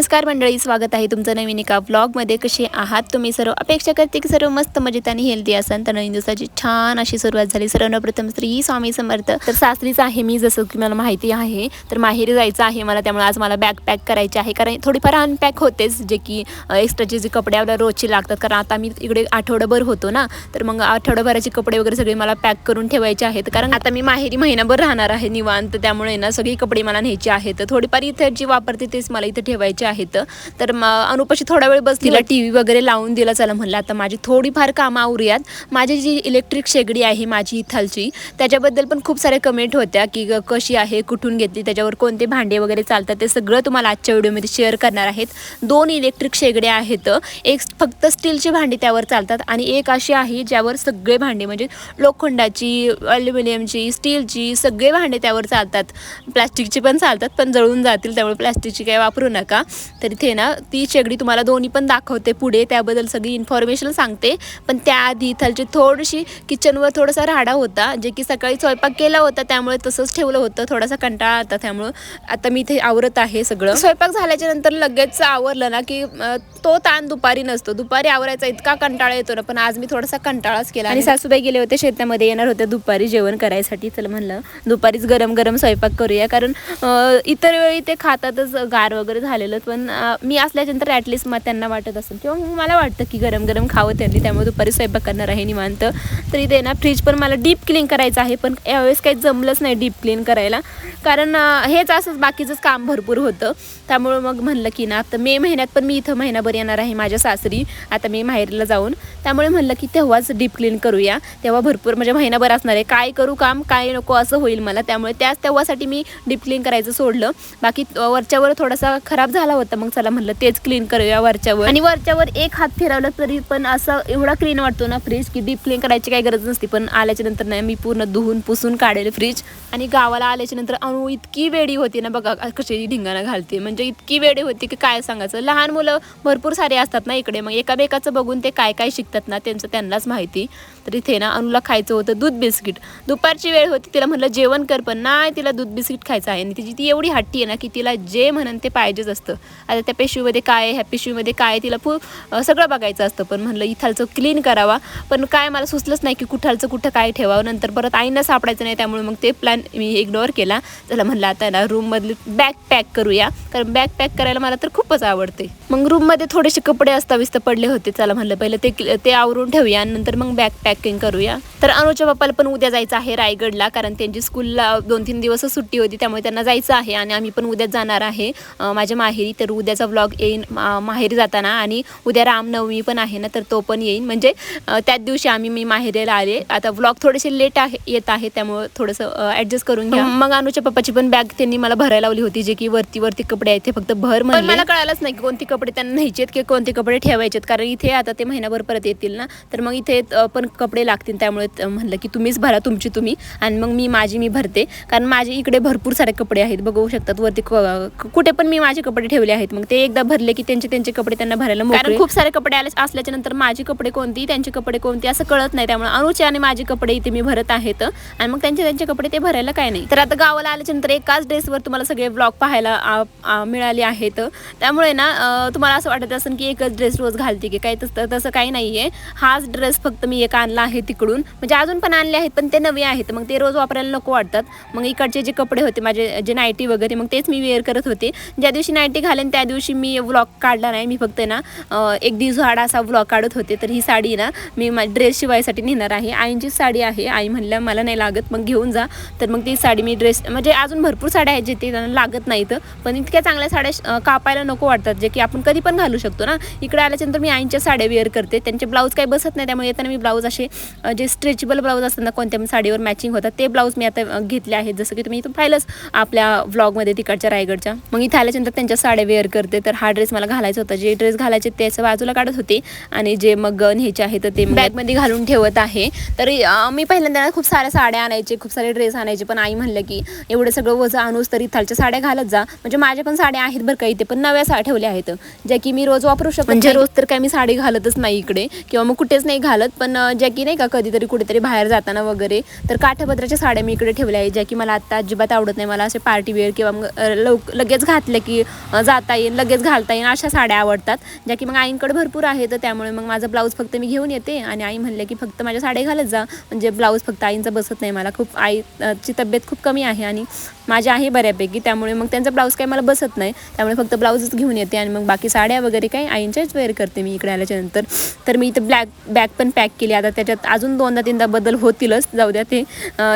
नमस्कार मंडळी, स्वागत आहे तुमचं नवीन एका व्लॉगमध्ये। कसे आहात तुम्ही सर्व? अपेक्षा करते की सर्व मस्त मजेत आणि हेल्दी असाल। तर नवीन दिवसाची छान अशी सुरुवात झाली। सर्वप्रथम श्री स्वामी समर्थ। तर सासरीच आहे मी, जसं की मला माहिती आहे। तर माहेरी जायचं आहे मला, त्यामुळे आज मला बॅग पॅक करायची आहे, कारण थोडीफार अनपॅक होतेच, जे की एक्स्ट्राचे जे कपडे आपल्याला रोजचे लागतात। कारण आता मी इकडे आठवडाभर होतो ना, तर मग आठवडाभराचे कपडे वगैरे सगळे मला पॅक करून ठेवायचे आहेत, कारण आता मी माहेरी महिनाभर राहणार आहे निवांत। त्यामुळे ना सगळी कपडे मला न्यायचे आहेत। थोडीफार इथे जी वापरते तेच मला इथे ठेवायचे आहेत। तर अनुपाशी थोडा वेळ बस, तिला टीव्ही वगैरे लावून दिला। चला म्हणलं आता माझी थोडीफार कामं आवरूयात। माझी जी इलेक्ट्रिक शेगडी आहे माझी इथालची, त्याच्याबद्दल पण खूप सारे कमेंट होत्या की कशी आहे, कुठून घेतली, त्याच्यावर कोणते भांडे वगैरे चालतात, ते सगळं तुम्हाला आजच्या व्हिडिओमध्ये शेअर करणार आहेत। 2 इलेक्ट्रिक शेगड्या आहेत, एक फक्त स्टीलची भांडी त्यावर चालतात आणि एक अशी आहे ज्यावर सगळे भांडे, म्हणजे लोखंडाची, ॲल्युमिनियमची, स्टीलची सगळे भांडे त्यावर चालतात। प्लास्टिकची पण चालतात, पण जळून जातील, त्यामुळे प्लास्टिकची काय वापरू नका। तर इथे ना ती शेगडी तुम्हाला दोन्ही पण दाखवते पुढे, त्याबद्दल सगळी इन्फॉर्मेशन सांगते। पण त्याआधी इथलची थोडीशी किचनवर थोडासा राडा होता, जे की सकाळी स्वयंपाक केला होता त्यामुळे तसंच ठेवलं होतं। थोडासा कंटाळा आता, त्यामुळं आता मी इथे आवरत आहे सगळं। स्वयंपाक झाल्याच्या नंतर लगेच आवरलं ना की तो ताण दुपारी नसतो। दुपारी आवरायचा इतका कंटाळा येतो ना, पण आज मी थोडासा कंटाळाच केला। आणि सासूबाई गेले होते शेतामध्ये, येणार होते दुपारी जेवण करायसाठी। चला म्हणलं दुपारीच गरम गरम स्वयंपाक करूया, कारण इतर वेळी ते खातातच गार वगैरे झालेलं, पण मी असल्याच्यानंतर ॲटलिस्ट मग त्यांना वाटत असेल किंवा मला वाटतं की गरम गरम खावं त्यांनी, त्यामुळे दुपारी स्वयंपाक करणार आहे निवांत। तर इथे ना फ्रीज पण मला डीप क्लीन करायचं आहे, पण यावेळेस काही जमलंच नाही डीप क्लीन करायला, कारण हेच असंच बाकीचंच काम भरपूर होतं। त्यामुळं मग म्हणलं की ना आता मे महिन्यात पण मी इथं महिनाभर येणार आहे माझ्या सासरी, आता मी माहेरला जाऊन, त्यामुळे म्हणलं की तेव्हाच डीप क्लीन करूया, तेव्हा भरपूर म्हणजे महिनाभर असणार आहे, काय करू काम काय नको असं होईल मला, त्यामुळे तेव्हासाठी मी डीप क्लीन करायचं सोडलं। बाकी वरच्यावर थोडासा खराब झाला होता, मग चला म्हणलं तेच क्लीन करूया वरच्यावर। आणि वरच्यावर एक हात फिरवलं तरी पण असं एवढा क्लीन वाटतो ना फ्रीज, की डीप क्लीन करायची काही गरज नसते। पण आल्याच्या नंतर नाही, मी पूर्ण धुवून पुसून काढेल फ्रीज। आणि गावाला आल्याच्या नंतर अनु इतकी वेडी होती ना, बघा कशी ढिंगाणा घालते, म्हणजे इतकी वेडी होती की काय सांगायचं। लहान मुलं भरपूर सारे असतात ना इकडे, मग एकामेकाचं बघून ते काय काय शिकतात ना, त्यांनाच माहिती। तर इथे ना अनुला खायचं होतं दूध बिस्किट, दुपारची वेळ होती, तिला म्हणलं जेवण कर, पण नाही, तिला दूध बिस्किट खायचं आहे। आणि ती एवढी हट्टी आहे ना की तिला जे म्हणन ते पाहिजेच असतं। आता त्या पिशवीमध्ये काय आहे, ह्या पिशवीमध्ये काय आहे, तिला सगळं बघायचं असतं। पण म्हणलं इथालचं क्लीन करावा, पण काय मला सुचलंच नाही की कुठं काय ठेवावं, नंतर परत आईंना सापडायचं नाही, त्यामुळे मग ते प्लॅन मी इग्नोर केला। त्याला म्हणलं आता ना रूममधली बॅग पॅक करूया, कारण बॅग पॅक करायला मला तर खूपच आवडते। मग रूममध्ये थोडेसे कपडे अस्ताव्यस्त पडले होते, चला म्हणलं पहिलं ते आवरून ठेवूया, नंतर मग बॅग पॅकिंग करूया। तर अनुच्या पप्पाला पण उद्या जायचं आहे रायगडला, कारण त्यांची स्कूलला 2-3 दिवस सुट्टी होती, त्यामुळे त्यांना जायचं आहे। आणि आम्ही पण उद्याच जाणार आहे माझ्या माहेरी। तर उद्याचा व्लॉग येईन माहेरी जाताना, आणि उद्या रामनवमी पण आहे ना, तर तो पण येईन, म्हणजे त्याच दिवशी मी माहेरीला आले। आता व्लॉग थोडेसे लेट येत आहे, त्यामुळे थोडंसं ॲडजस्ट करून घ्या। मग अनुच्या पप्पाची पण बॅग त्यांनी मला भरायला लावली होती, जे की वरती कपडे आहेत ते फक्त भर म्हणले। मला कळालंच नाही की कोणते कपडे त्यांना न्यायचेत की कोणते कपडे ठेवायचेत, कारण इथे आता ते महिनाभर परत येतील ना, तर मग इथे पण कपडे लागतील, त्यामुळे म्हणलं की तुम्हीच भरा तुमची तुम्ही, आणि मग मी भरते, कारण माझे इकडे भरपूर सारे कपडे आहेत, बघू शकतात वरती कुठे पण मी माझे कपडे ठेवले आहेत। मग ते एकदा भरले की त्यांचे कपडे त्यांना भरायला मोकळे, कारण खूप सारे कपडे असल्याच्या नंतर माझे कपडे कोणती त्यांचे कपडे कोणते असं कळत नाही, त्यामुळे अनुचे आणि माझे कपडे इथे मी भरत आहेत, आणि मग त्यांचे कपडे ते भरायला काय नाही। तर आता गावाला आल्याच्या नंतर एकाच ड्रेसवर तुम्हाला सगळे व्लॉग पाहायला मिळाले आहेत, त्यामुळे ना तुम्हाला असं वाटत असेल की एकच ड्रेस रोज घालते की काय, तसं काही नाहीये। हाच ड्रेस फक्त मी एक आणला आहे तिकडून, म्हणजे अजून पण आणले आहेत, पण ते नवे आहेत, मग ते रोज वापरायला नको वाटतात। मग इकडचे जे कपडे होते माझे, जे नाईटी वगैरे, मग तेच मी वेअर करत होते। ज्या दिवशी नाईटी घालेन त्या दिवशी मी व्लॉग काढला नाही, मी फक्त ना एक दिवसाआड असा व्लॉग काढत होते। तर ही साडी ना मी ड्रेस शिवायसाठी नेणार आहे, आईंची साडी आहे, आई म्हणल्या मला नाही लागत मग घेऊन जा, तर मग ती साडी मी ड्रेस, म्हणजे अजून भरपूर साड्या आहेत जे ते त्यांना लागत नाहीत, पण इतक्या चांगल्या साड्या कापायला नको वाटतात, जे की आपण कधी पण घालू शकतो ना। इकडे आल्याच्यानंतर मी आईंच्या साड्या वेअर करते, त्यांचे ब्लाऊज काही बसत नाही, त्यामुळे येताना मी ब्लाऊज असे जे स्ट्रेचेबल ब्लाऊज असतात ना, कोणत्या साडीवर मॅचिंग होतात, ते ब्लाऊज मी आता घेतले आहेत, जसं की तुम्ही इथून पाहिलंच आपल्या व्लॉगमध्ये तिकडच्या रायगडच्या। मग इथे आल्याच्यानंतर त्यांच्या साड्या वेअर करते। तर हा ड्रेस मला घालायचा होता, जे ड्रेस घालायचे त्याचं बाजूला काढत होते, आणि जे मग न्यायचे आहे तर ते बॅगमध्ये घालून ठेवत आहे। तर मी पहिल्यांदा खूप साऱ्या साड्या आणायचे, खूप सारे ड्रेस आणायचे, पण आई म्हणलं की एवढं सगळं वजन आणूस तर इथालच्या साड्या घालत जा, म्हणजे माझ्या पण साड्या आहेत बरं का इथे, पण नव्या साड्या ठेवल्या आहेत ज्या की मी रोज वापरू शकतो, म्हणजे रोज तर काय मी साडी घालतच नाही इकडे, किंवा मग कुठेच नाही घालत, पण ज्या की नाही का कधीतरी कुठेतरी बाहेर जाताना वगैरे, तर काठापदराच्या साड्या मी इकडे ठेवल्या आहेत, ज्या की मला आता अजिबात आवडत नाही। मला असे पार्टी वेअर किंवा मग लगेच घातलं की जाता येईल, लगेच घालता येईल अशा साड्या आवडतात, ज्या की मग आईंकडे भरपूर आहे. तर त्यामुळे मग माझं ब्लाऊज फक्त मी घेऊन येते आणि आई म्हणले की फक्त माझ्या साड्या घालत जा, म्हणजे ब्लाऊज फक्त आईंचा बसत नाही मला. खूप आईची तब्येत खूप कमी आहे आणि माझी आहे बऱ्यापैकी, त्यामुळे मग त्यांचा ब्लाऊज काही मला बसत नाही, त्यामुळे फक्त ब्लाऊजच घेऊन येते आणि मग बाकी साड्या वगैरे काही आईंच्याच वेअर करते मी इकडे आल्याच्यानंतर. तर मी इथं बॅग पण पॅक केली. आता त्याच्यात अजून 2दा-3दा बदल होतीलच, जाऊ द्या. ते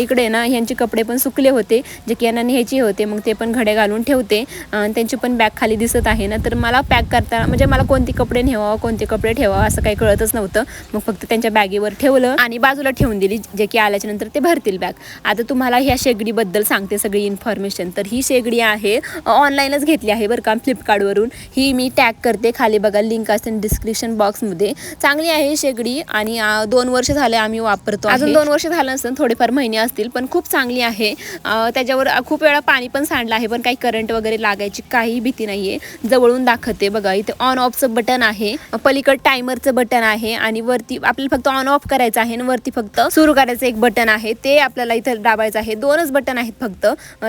इकडे ना ह्यांचे कपडे पण सुकले होते जे की यांना न्यायचे होते, मग ते पण घडे घालून ठेवते. त्यांची पण बॅग खाली दिसत आहे ना. तर मला पॅक करता म्हणजे मला कोणते कपडे नेवावं कोणते कपडे ठेवावं असं काही कळतच नव्हतं. मग फक्त त्यांच्या बॅगेवर ठेवलं आणि बाजूला ठेवून दिली, जे की आल्याच्यानंतर ते भरतील बॅग. आता तुम्हाला ह्या शेगडीबद्दल सांगते सगळी इन्फॉर्मेशन. तर ही शेगडी आहे, ऑनलाईनच घेतली आहे बरं का, फ्लिपकार्टवरून. ही मी टॅग करते खाली, बघा लिंक असते डिस्क्रिप्शन बॉक्समध्ये. चांगली आहे शेगडी आणि 2 वर्ष झाले आम्ही वापरतो. अजून 2 वर्ष झालं नसतं, थोडेफार महिने असतील, पण खूप चांगली आहे. त्याच्यावर खूप वेळा पाणी पण सांडलं आहे, पण काही करंट वगैरे लागायची काही भीती नाही आहे. जवळून दाखवते बघा, इथे ऑन ऑफचं बटन आहे, पलीकड टायमरचं बटन आहे आणि वरती आपल्याला फक्त ऑन ऑफ करायचं आहे आणि वरती फक्त सुरू करायचं एक बटन आहे, ते आपल्याला इथं दाबायचं आहे. 2च बटन आहेत फक्त,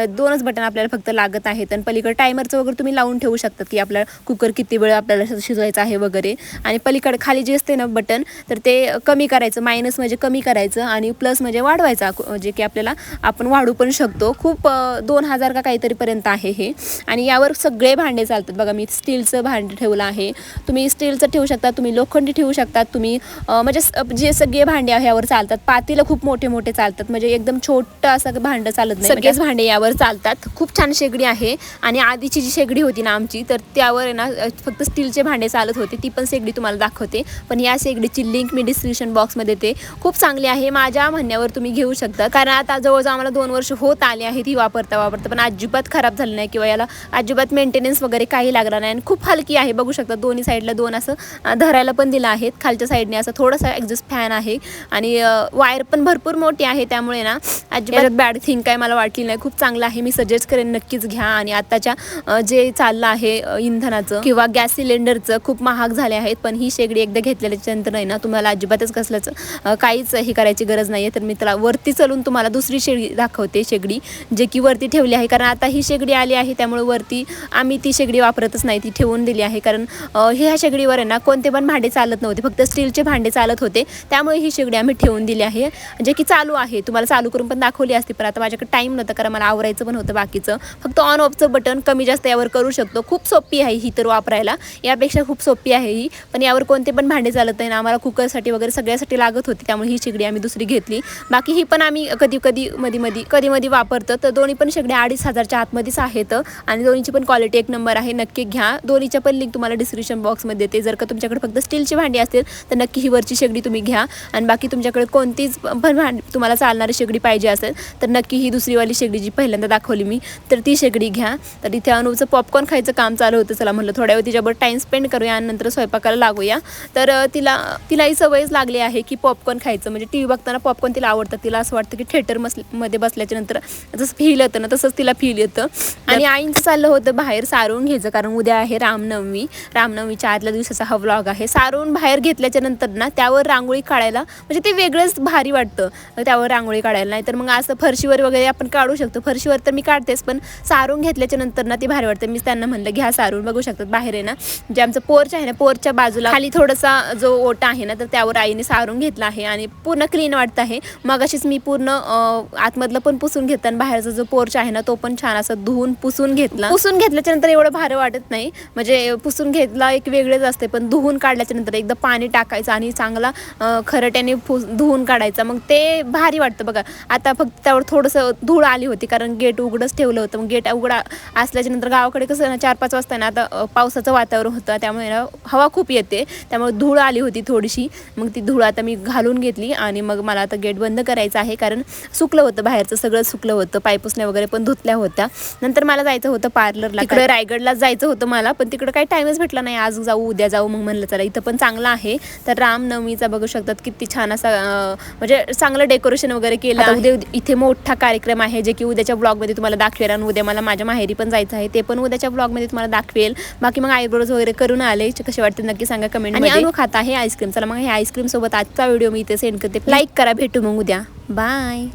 2च बटन आपल्याला फक्त लागत आहेत. आणि पलीकडे टायमरचं वगैरे तुम्ही लावून ठेवू शकता की आपला कुकर किती वेळ आपल्याला शिजवायचा आहे वगैरे. आणि पलीकडे खाली जे असते ना बटन, तर ते कमी करायचं, मायनस म्हणजे कमी करायचं आणि प्लस म्हणजे वाढवायचा, जे की आपल्याला आपण वाढू पण शकतो. खूप 2000 का काहीतरी पर्यंत आहे हे. आणि यावर सगळे भांडे चालतात बघा. मी स्टीलचं भांडे ठेवलं आहे, तुम्ही स्टीलचं ठेवू शकता, तुम्ही लोखंडी ठेवू शकता, तुम्ही म्हणजे जे सगळे भांडे यावर चालतात. पातेलं खूप मोठे मोठे चालतात, म्हणजे एकदम छोटं असं भांडं चालत नाही, सगळेच भांडे यावर चालतात. खूप छान शेगडी आहे. आणि आधीची जी शेगडी होती ना आमची, तर त्यावर आहे ना फक्त स्टीलचे भांडे चालत होते. ती पण शेगडी तुम्हाला दाखवते, पण या शेगडीची लिंक मी डिस्क्रिप्शन बॉक्समध्ये देते. खूप चांगली आहे, माझ्या म्हणण्यावर तुम्ही घेऊ शकता, कारण आता जवळजवळ आम्हाला 2 वर्ष होत आले आहेत ही वापरता पण अजिबात खराब झालं नाही किंवा याला अजिबात मेंटेनन्स वगैरे काही लागला नाही. आणि खूप हलकी आहे, बघू शकता. दोन्ही साईडला 2 असं धरायला पण दिलं आहेत. खालच्या साईडने असं थोडासा एक्झॉस्ट फॅन आहे आणि वायर पण भरपूर मोठी आहे, त्यामुळे ना अजिबात बॅड थिंग काय मला वाटली नाही. खूप चांगलं आहे, मी सजेस्ट करेन नक्कीच घ्या. आणि आताच्या जे चाललं आहे इंधनाचं किंवा गॅस सिलेंडरचं खूप महाग झाले आहेत, पण ही शेगडी एकदा घेतल्याच्या नंतर नाही ना तुम्हाला अजिबातच कसलंच काहीच हे करायची गरज नाही आहे. तर मी त्याला वरती चलून तुम्हाला दुसरी शेगडी दाखवते, शेगडी जे की वरती ठेवली आहे, कारण आता ही शेगडी आली आहे त्यामुळे वरती आम्ही ती शेगडी वापरतच नाही, ती ठेवून दिली आहे. कारण ह्या शेगडीवर आहे ना कोणते पण भांडे चालत नव्हते, फक्त स्टीलचे भांडे चालत होते, त्यामुळे ही शेगडी आम्ही ठेवून दिली आहे, जे की चालू आहे. तुम्हाला चालू करून पण दाखवली असते, पण आता माझ्याकडे टाईम नव्हता, कारण मला आवरायचं पण होतं बाकीचं. फक्त ऑन ऑफचं बटन कमी जास्त यावर करू शकतो. खूप सोपी आहे ही तर वापरायला, यापेक्षा खूप सोपी आहे ही. पण यावर कोणते पण भांडे चालत नाही ना, आम्हाला कुकरसाठी वगैरे सगळ्यासाठी लागत होती, त्यामुळे ही शेगडी आम्ही दुसरी घेतली. बाकी ही पण आम्ही कधी कधी वापरतो. तर दोन्ही पण शेगड्या 2500च्या आतमध्येच आहेत आणि दोन्हीची पण क्वालिटी एक नंबर आहे. नक्की घ्या, दोन्हीच्या पण लिंक तुम्हाला डिस्क्रिप्शन बॉक्समध्ये देते. जर का तुमच्याकडे फक्त स्टीलची भांडी असतील तर नक्की ही वरची शेगडी तुम्ही घ्या. आणि बाकी तुमच्याकडे कोणतीच पण तुम्हाला चालणारी शेगडी पाहिजे असेल तर नक्की ही दुसरीवाली शेगडी जी पहिल्यांदा दाखवली मी, तर ती शेगडी घ्या. तर इथे अनुचं पॉपकॉर्न खायचं काम चालू होतं, चला म्हणलं थोड्या वेळ तिच्याबरोबर टाईम स्पेंड करूया आणि नंतर स्वयंपाकाला लागूया. तर तिलाही सवयच लागली आहे की पॉपकॉर्न खायचं, म्हणजे टी व्ही बघताना पॉपकॉर्न तिला आवडतं. तिला असं वाटतं की थिएटर मध्ये बसल्याच्या नंतर जसं फील येतं ना तसंच तिला फील येतं. आणि आईंचं चाललं होतं बाहेर सारवून घ्यायचं, कारण उद्या आहे रामनवमीच्या आदल्या दिवसाचा हा व्लॉग आहे. सारवून बाहेर घेतल्याच्या नंतर ना त्यावर रांगोळी काढायला म्हणजे ते वेगळंच भारी वाटतं त्यावर रांगोळी काढायला. नाही तर मग असं फरशीवर वगैरे आपण काढू शकतो, फरशीवर तर मी काढतेच, पण सारून घेतल्याच्या नंतर ना ती भारी वाटतं. मी त्यांना म्हणलं घ्या सारून. बघू शकतात बाहेर आहे ना जे आमचं पोर्च आहे ना, पोर्चच्या बाजूला खाली थोडासा जो ओटा आहे ना, तर त्यावर आईने सारून घेतला आहे आणि पूर्ण क्लीन वाटत आहे. मग अशीच मी पूर्ण आतमधलं पण पुसून घेतलं आणि बाहेरचा जो पोर्च आहे ना तो पण छान असं धुवून पुसून घेतला. पुसून घेतल्याच्या नंतर एवढं भारी वाटत नाही, म्हणजे पुसून घेतला एक वेगळेच असते, पण धुवून काढल्याच्या नंतर एकदा पाणी टाकायचं आणि चांगला खरट्याने धुवून काढायचा, मग ते भारी वाटतं बघा. आता फक्त त्यावर थोडंसं धूळ आली होती, कारण गेट उघडच ठेवलं होतं. मग गेट उघडा असल्याच्या नंतर गावाकडे कसं ना 4-5 वाजता ना आता पावसाचं वातावरण होतं, त्यामुळे ना हवा खूप येते, त्यामुळे धूळ आली होती थोडीशी. मग ती धूळ आता मी घालून घेतली आणि मग मला आता गेट बंद करायचं आहे, कारण सुकलं होतं बाहेरचं सगळं सुकलं होतं, पायपुसण्या वगैरे पण धुतल्या होत्या. नंतर मला जायचं होतं पार्लरला, तिकडे रायगडला जायचं होतं मला, पण तिकडे काही टाईमच भेटला नाही. आज जाऊ उद्या जाऊ, मग म्हणलं चला इथं पण चांगलं आहे. तर रामनवमीचा बघू शकतात किती छान असा म्हणजे चांगलं डेकोरेशन वगैरे केलं. उद्या इथे मोठा कार्यक्रम आहे, जे की उद्याच्या ब्लॉगमध्ये तुम्हाला दाखवेल. आणि उद्या मला माझ्या माहेरी पण जायचं आहे, ते पण उद्याच्या ब्लॉगमध्ये तुम्हाला दाखवेल. बाकी मग आयब्रोज वगैरे करून आले, कसे वाटते नक्की सांगा कमेंट. आणि अनु खात आहे आईस्क्रीम. चला मग हे आईस्क्रीम सोबत आजचा व्हिडिओ मी इथे सेंड करते. लाईक करा, भेटू मग उद्या. बाय.